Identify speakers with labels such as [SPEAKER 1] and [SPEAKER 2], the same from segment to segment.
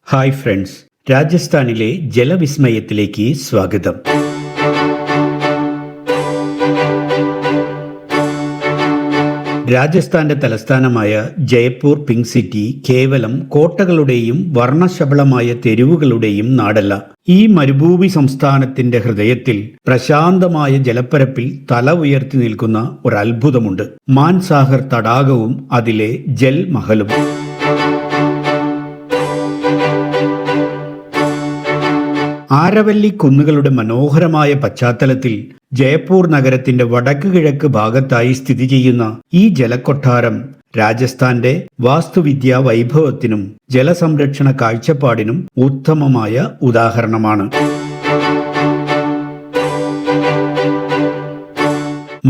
[SPEAKER 1] Hi friends, രാജസ്ഥാനിലെ ജലവിസ്മയത്തിലേക്ക് സ്വാഗതം. രാജസ്ഥാന്റെ തലസ്ഥാനമായ ജയ്പൂർ പിങ്ക് സിറ്റി കേവലം കോട്ടകളുടെയും വർണ്ണശബളമായ തെരുവുകളുടെയും നാടല്ല. ഈ മരുഭൂമി സംസ്ഥാനത്തിന്റെ ഹൃദയത്തിൽ പ്രശാന്തമായ ജലപ്പരപ്പിൽ തല ഉയർത്തി നിൽക്കുന്ന ഒരു അത്ഭുതമുണ്ട്. മാൻസാഗർ തടാകവും അതിലെ ജൽ മഹലും. ആരവല്ലി കുന്നുകളുടെ മനോഹരമായ പശ്ചാത്തലത്തിൽ ജയ്പൂർ നഗരത്തിന്റെ വടക്ക് കിഴക്ക് ഭാഗത്തായി സ്ഥിതി ചെയ്യുന്ന ഈ ജലക്കൊട്ടാരം രാജസ്ഥാന്റെ വാസ്തുവിദ്യാ വൈഭവത്തിനും ജലസംരക്ഷണ കാഴ്ചപ്പാടിനും ഉത്തമമായ ഉദാഹരണമാണ്.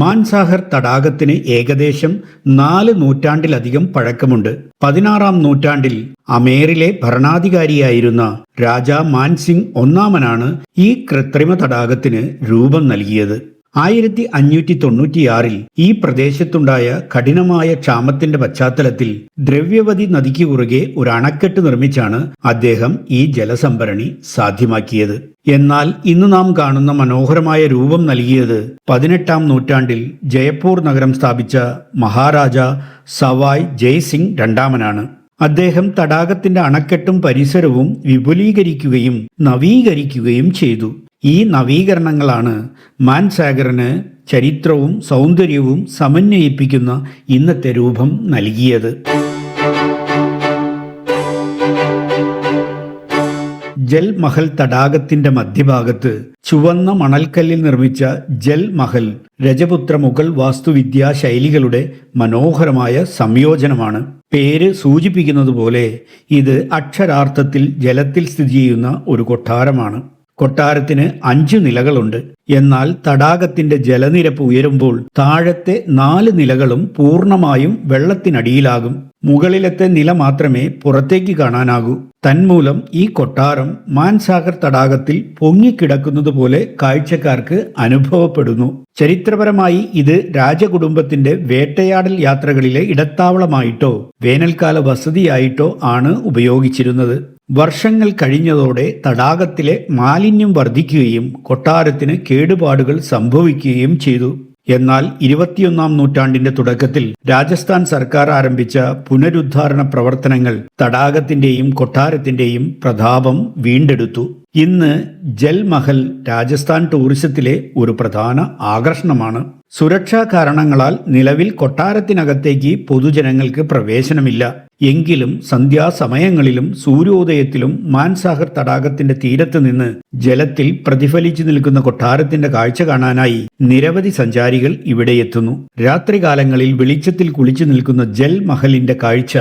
[SPEAKER 1] മാൻസാഗർ തടാകത്തിന് ഏകദേശം 4 നൂറ്റാണ്ടിലധികം പഴക്കമുണ്ട്. 16-ാം നൂറ്റാണ്ടിൽ അമേറിലെ ഭരണാധികാരിയായിരുന്ന രാജാ മാൻസിംഗ് ഒന്നാമനാണ് ഈ കൃത്രിമ തടാകത്തിന് രൂപം നൽകിയത്. 1596-ൽ ഈ പ്രദേശത്തുണ്ടായ കഠിനമായ ക്ഷാമത്തിന്റെ പശ്ചാത്തലത്തിൽ ദ്രവ്യവതി നദിക്ക് കുറുകെ ഒരു അണക്കെട്ട് നിർമ്മിച്ചാണ് അദ്ദേഹം ഈ ജലസംഭരണി സാധ്യമാക്കിയത്. എന്നാൽ ഇന്ന് നാം കാണുന്ന മനോഹരമായ രൂപം നൽകിയത് 18-ാം നൂറ്റാണ്ടിൽ ജയ്പൂർ നഗരം സ്ഥാപിച്ച മഹാരാജ സവായ് ജയ്സിംഗ് രണ്ടാമനാണ്. അദ്ദേഹം തടാകത്തിന്റെ അണക്കെട്ടും പരിസരവും വിപുലീകരിക്കുകയും നവീകരിക്കുകയും ചെയ്തു. ഈ നവീകരണങ്ങളാണ് മാൻസാഗറിന് ചരിത്രവും സൗന്ദര്യവും സമന്വയിപ്പിക്കുന്ന ഇന്നത്തെ രൂപം നൽകിയത്. ജൽ മഹൽ തടാകത്തിന്റെ മധ്യഭാഗത്ത് ചുവന്ന മണൽക്കല്ലിൽ നിർമ്മിച്ച ജൽ മഹൽ രജപുത്ര മുഗൾ വാസ്തുവിദ്യാ ശൈലികളുടെ മനോഹരമായ സംയോജനമാണ്. പേര് സൂചിപ്പിക്കുന്നത് പോലെ ഇത് അക്ഷരാർത്ഥത്തിൽ ജലത്തിൽ സ്ഥിതി ചെയ്യുന്ന ഒരു കൊട്ടാരമാണ്. കൊട്ടാരത്തിന് 5 നിലകളുണ്ട്. എന്നാൽ തടാകത്തിന്റെ ജലനിരപ്പ് ഉയരുമ്പോൾ താഴത്തെ 4 നിലകളും പൂർണ്ണമായും വെള്ളത്തിനടിയിലാകും. മുകളിലത്തെ നില മാത്രമേ പുറത്തേക്ക് കാണാനാകൂ. തന്മൂലം ഈ കൊട്ടാരം മാൻസാഗർ തടാകത്തിൽ പൊങ്ങിക്കിടക്കുന്നത് പോലെ കാഴ്ചക്കാർക്ക് അനുഭവപ്പെടുന്നു. ചരിത്രപരമായി ഇത് രാജകുടുംബത്തിന്റെ വേട്ടയാടൽ യാത്രകളിലെ ഇടത്താവളമായിട്ടോ വേനൽക്കാല വസതിയായിട്ടോ ആണ് ഉപയോഗിച്ചിരുന്നത്. വർഷങ്ങൾ കഴിഞ്ഞതോടെ തടാകത്തിലെ മാലിന്യം വർദ്ധിക്കുകയും കൊട്ടാരത്തിന് കേടുപാടുകൾ സംഭവിക്കുകയും ചെയ്തു. എന്നാൽ 21-ാം നൂറ്റാണ്ടിന്റെ തുടക്കത്തിൽ രാജസ്ഥാൻ സർക്കാർ ആരംഭിച്ച പുനരുദ്ധാരണ പ്രവർത്തനങ്ങൾ തടാകത്തിന്റെയും കൊട്ടാരത്തിന്റെയും പ്രതാപം വീണ്ടെടുത്തു. ഇന്ന് ജൽ മഹൽ രാജസ്ഥാൻ ടൂറിസത്തിലെ ഒരു പ്രധാന ആകർഷണമാണ്. സുരക്ഷാ കാരണങ്ങളാൽ നിലവിൽ കൊട്ടാരത്തിനകത്തേക്ക് പൊതുജനങ്ങൾക്ക് പ്രവേശനമില്ല. എങ്കിലും സന്ധ്യാസമയങ്ങളിലും സൂര്യോദയത്തിലും മാൻസാഗർ തടാകത്തിന്റെ തീരത്ത് നിന്ന് ജലത്തിൽ പ്രതിഫലിച്ചു നിൽക്കുന്ന കൊട്ടാരത്തിന്റെ കാഴ്ച കാണാനായി നിരവധി സഞ്ചാരികൾ ഇവിടെ എത്തുന്നു. രാത്രികാലങ്ങളിൽ വെളിച്ചത്തിൽ കുളിച്ചു നിൽക്കുന്ന ജൽ മഹലിന്റെ കാഴ്ച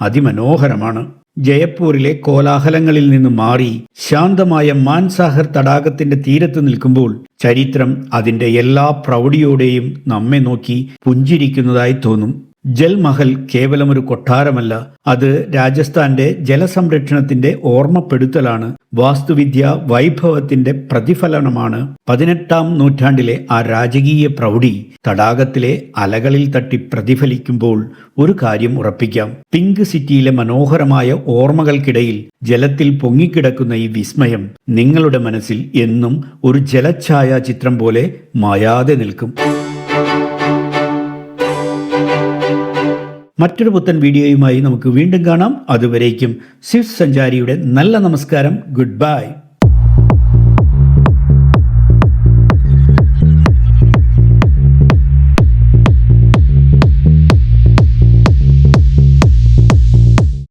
[SPEAKER 1] അതിമനോഹരമാണ്. ജയ്പൂരിലെ കോലാഹലങ്ങളിൽ നിന്ന് മാറി ശാന്തമായ മാൻസാഗർ തടാകത്തിന്റെ തീരത്ത് നിൽക്കുമ്പോൾ ചരിത്രം അതിന്റെ എല്ലാ പ്രൗഢിയോടെയും നമ്മെ നോക്കി പുഞ്ചിരിക്കുന്നതായി തോന്നും. ജൽ മഹൽ കേവലം ഒരു കൊട്ടാരമല്ല, അത് രാജസ്ഥാന്റെ ജലസംരക്ഷണത്തിന്റെ ഓർമ്മപ്പെടുത്തലാണ്. വാസ്തുവിദ്യ വൈഭവത്തിന്റെ പ്രതിഫലനമാണ്. 18-ാം നൂറ്റാണ്ടിലെ ആ രാജകീയ പ്രൗഢി തടാകത്തിലെ അലകളിൽ തട്ടി പ്രതിഫലിക്കുമ്പോൾ ഒരു കാര്യം ഉറപ്പിക്കാം: പിങ്ക് സിറ്റിയിലെ മനോഹരമായ ഓർമ്മകൾക്കിടയിൽ ജലത്തിൽ പൊങ്ങിക്കിടക്കുന്ന ഈ വിസ്മയം നിങ്ങളുടെ മനസ്സിൽ എന്നും ഒരു ജലഛായാചിത്രം പോലെ മായാതെ നിൽക്കും. മറ്റൊരു പുത്തൻ വീഡിയോയുമായി നമുക്ക് വീണ്ടും കാണാം. അതുവരേക്കും സ്വിസ് സഞ്ചാരിയുടെ നല്ല നമസ്കാരം. Good bye.